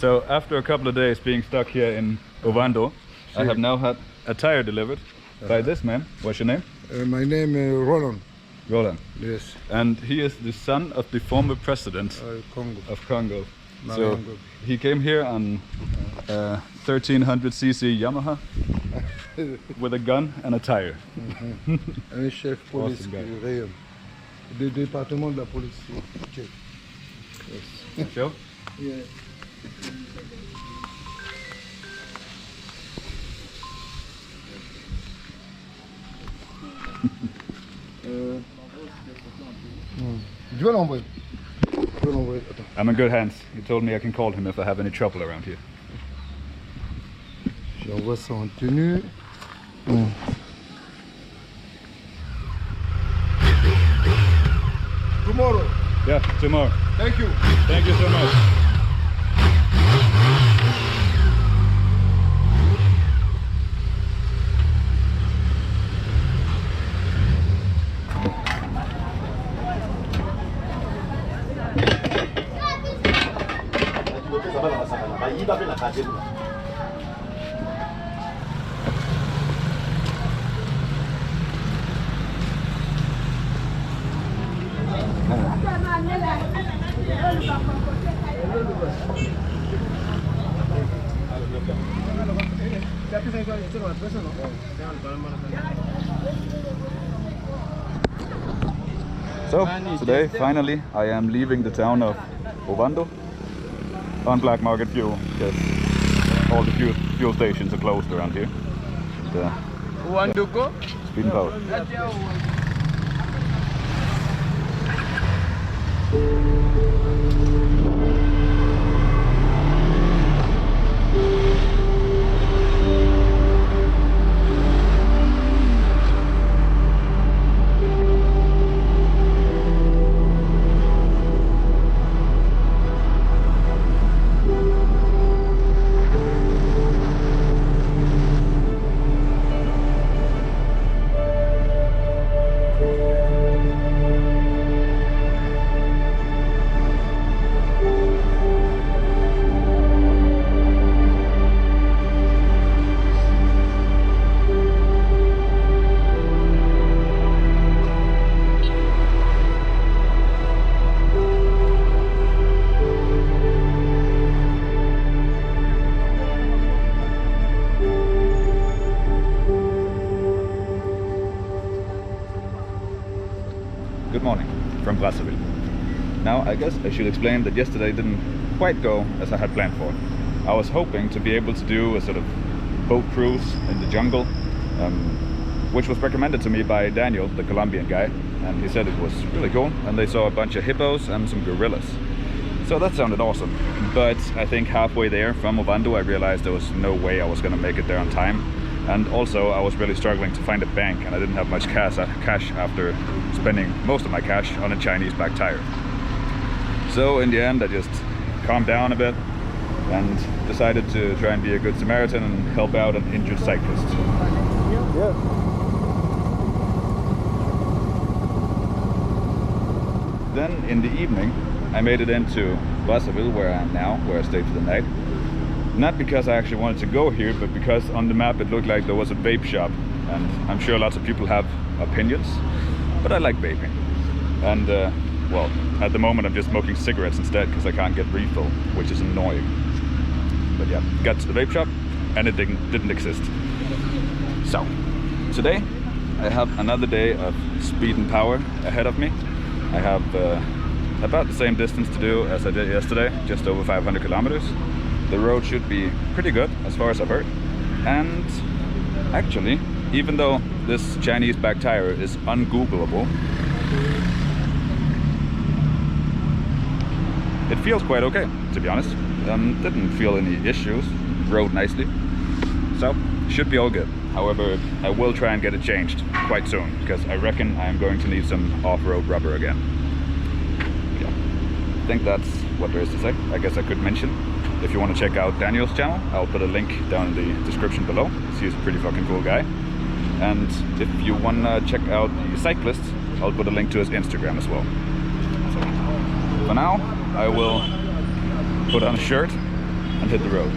So after a couple of days being stuck here in Oando, I have now had a tire delivered by this man. What's your name? My name is Roland. Roland. Yes. And he is the son of the former president Congo. of Congo. So he came here on 1300cc Yamaha with a gun and a tire. Un chef police Rayon. Du département de la police. Okay. Yes. Show? Yeah. Je vais l'envoyer. I'm in good hands. He told me I can call him if I have any trouble around here. J'envoie ça en tenue. Tomorrow. Yeah, tomorrow. Thank you. Thank you so much. So today, finally, I am leaving the town of Oando on black market fuel because all the fuel stations are closed around here. Oando, speed and power. Good morning from Brazzaville. Now I guess I should explain that yesterday didn't quite go as I had planned for. I was hoping to be able to do a sort of boat cruise in the jungle, which was recommended to me by Daniel, the Colombian guy, and he said it was really cool, and they saw a bunch of hippos and some gorillas. So that sounded awesome, but I think halfway there from Oando I realized there was no way I was going to make it there on time. And also I was really struggling to find a bank, and I didn't have much cash after spending most of my cash on a Chinese back tire. So in the end I just calmed down a bit and decided to try and be a good Samaritan and help out an injured cyclist. Yeah. Then in the evening I made it into Brazzaville, where I am now, where I stayed for the night. Not because I actually wanted to go here, but because on the map it looked like there was a vape shop, and I'm sure lots of people have opinions, but I like vaping. And well, at the moment I'm just smoking cigarettes instead because I can't get refill, which is annoying. But yeah, got to the vape shop and it didn't exist. So today I have another day of speed and power ahead of me. I have about the same distance to do as I did yesterday, just over 500 kilometers. The road should be pretty good as far as I've heard. And actually, even though this Chinese back tire is ungoogleable, it feels quite okay, to be honest. Didn't feel any issues, rode nicely, so should be all good. However, I will try and get it changed quite soon, because I reckon I'm going to need some off-road rubber again. Yeah, I think that's what there is to say. I guess I could mention, if you want to check out Daniel's channel, I'll put a link down in the description below. He's a pretty fucking cool guy. And if you want to check out the cyclist, I'll put a link to his Instagram as well. So, for now, I will put on a shirt and hit the road.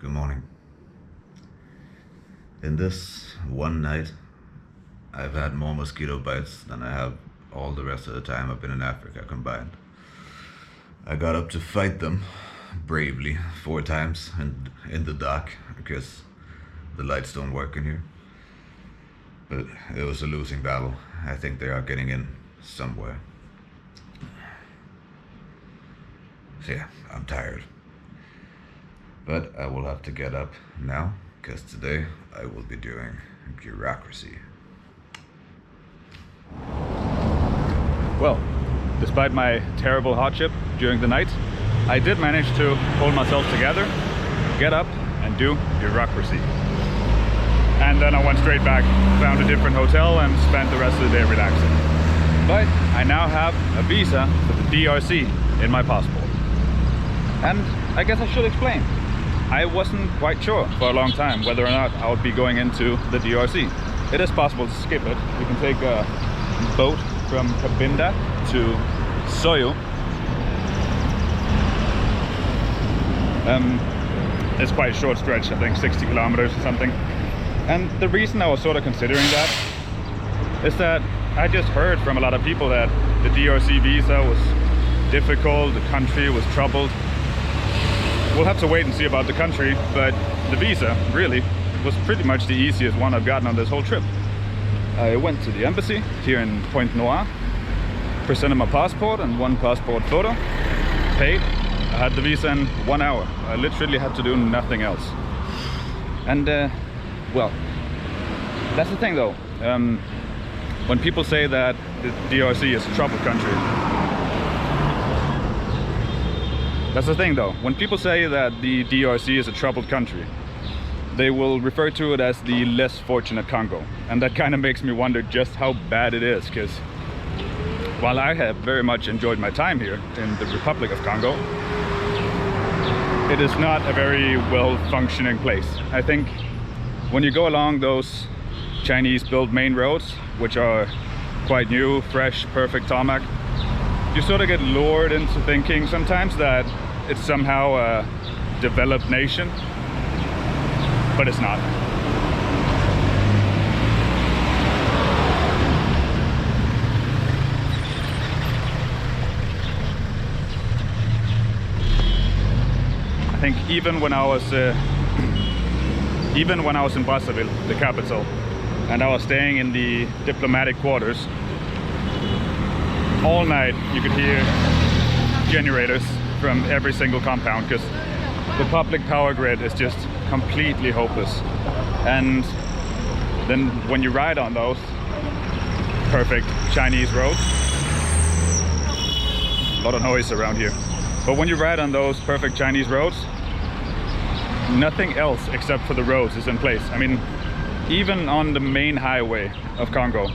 Good morning. In this one night, I've had more mosquito bites than I have all the rest of the time I've been in Africa combined. I got up to fight them bravely 4 times in the dark because the lights don't work in here. But it was a losing battle. I think they are getting in somewhere. So yeah, I'm tired. But I will have to get up now, because today I will be doing bureaucracy. Well, despite my terrible hardship during the night, I did manage to hold myself together, get up and do bureaucracy. And then I went straight back, found a different hotel and spent the rest of the day relaxing. But I now have a visa for the DRC in my passport. And I guess I should explain. I wasn't quite sure for a long time whether or not I would be going into the DRC. It is possible to skip it. You can take a boat from Cabinda to Soyo. It's quite a short stretch, I think 60 kilometers or something. And the reason I was sort of considering that is that I just heard from a lot of people that the DRC visa was difficult, the country was troubled. We'll have to wait and see about the country, but the visa, really, was pretty much the easiest one I've gotten on this whole trip. I went to the embassy here in Pointe Noire, presented my passport and one passport photo, paid. I had the visa in 1 hour. I literally had to do nothing else. And well, that's the thing though. When people say that the DRC is a troubled country, that's the thing though. When people say that the DRC is a troubled country, they will refer to it as the less fortunate Congo. And that kind of makes me wonder just how bad it is, because while I have very much enjoyed my time here in the Republic of Congo, it is not a very well-functioning place. I think when you go along those Chinese-built main roads, which are quite new, fresh, perfect tarmac, you sort of get lured into thinking sometimes that it's somehow a developed nation, but it's not. I think even when I was in Brazzaville, the capital, and I was staying in the diplomatic quarters, all night you could hear generators from every single compound, because the public power grid is just completely hopeless. And then when you ride on those perfect Chinese roads, a lot of noise around here, but when you ride on those perfect Chinese roads, nothing else except for the roads is in place. I mean, even on the main highway of Congo,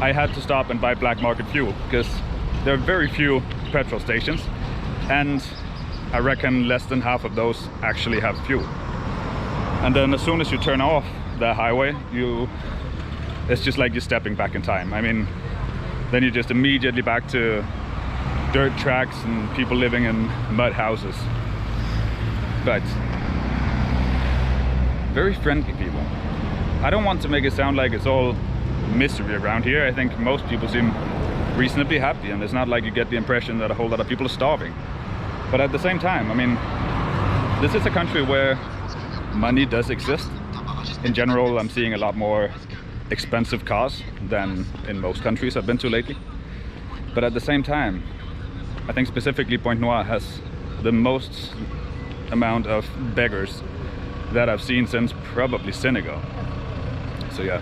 I had to stop and buy black market fuel, because there are very few petrol stations, and I reckon less than half of those actually have fuel. And then as soon as you turn off the highway, it's just like you're stepping back in time. I mean, then you're just immediately back to dirt tracks and people living in mud houses. But very friendly people. I don't want to make it sound like it's all misery around here. I think most people seem reasonably happy, and it's not like you get the impression that a whole lot of people are starving. But at the same time, I mean, this is a country where money does exist. In general, I'm seeing a lot more expensive cars than in most countries I've been to lately. But at the same time, I think specifically Pointe Noire has the most amount of beggars that I've seen since probably Senegal. So yeah,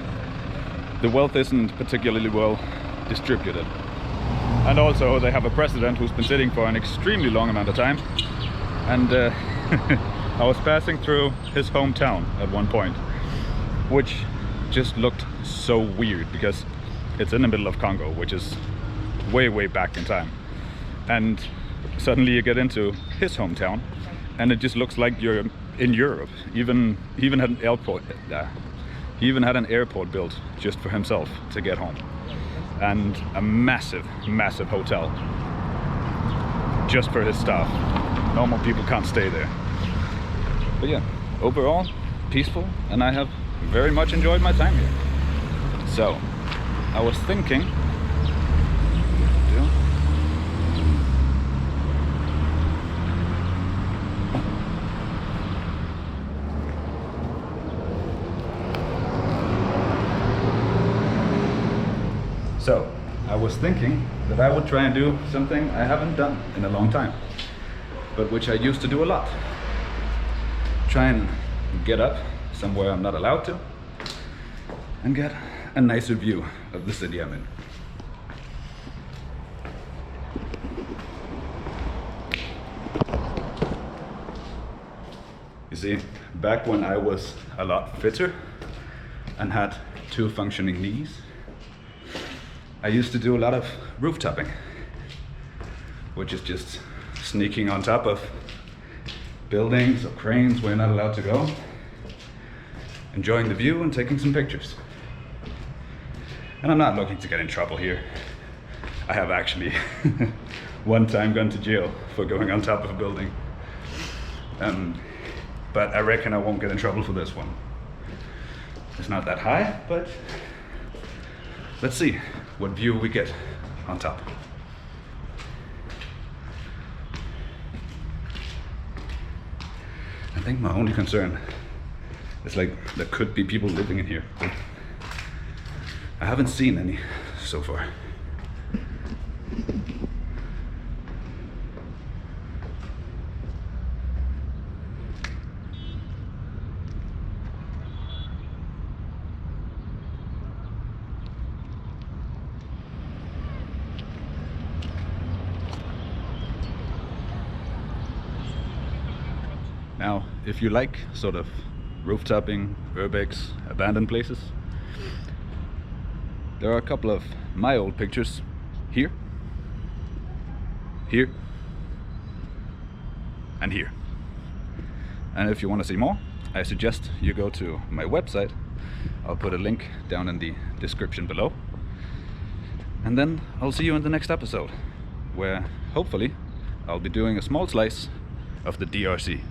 the wealth isn't particularly well distributed. And also they have a president who's been sitting for an extremely long amount of time. And I was passing through his hometown at one point, which just looked so weird because it's in the middle of Congo, which is way, way back in time. And suddenly you get into his hometown and it just looks like you're in Europe. Even had an airport. He even had an airport built just for himself to get home, and a massive, massive hotel just for his staff. Normal people can't stay there. But yeah, overall peaceful, and I have very much enjoyed my time here. So I was thinking, that I would try and do something I haven't done in a long time, but which I used to do a lot. Try and get up somewhere I'm not allowed to and get a nicer view of the city I'm in. You see, back when I was a lot fitter and had 2 functioning knees, I used to do a lot of rooftopping, which is just sneaking on top of buildings or cranes where you're not allowed to go, enjoying the view and taking some pictures. And I'm not looking to get in trouble here. I have actually one time gone to jail for going on top of a building. But I reckon I won't get in trouble for this one. It's not that high, but let's see what view we get on top. I think my only concern It's like there could be people living in here, but I haven't seen any so far. Now, if you like sort of rooftopping, urbex, abandoned places, there are a couple of my old pictures here, here, and here. And if you want to see more, I suggest you go to my website. I'll put a link down in the description below. And then I'll see you in the next episode, where hopefully I'll be doing a small slice of the DRC.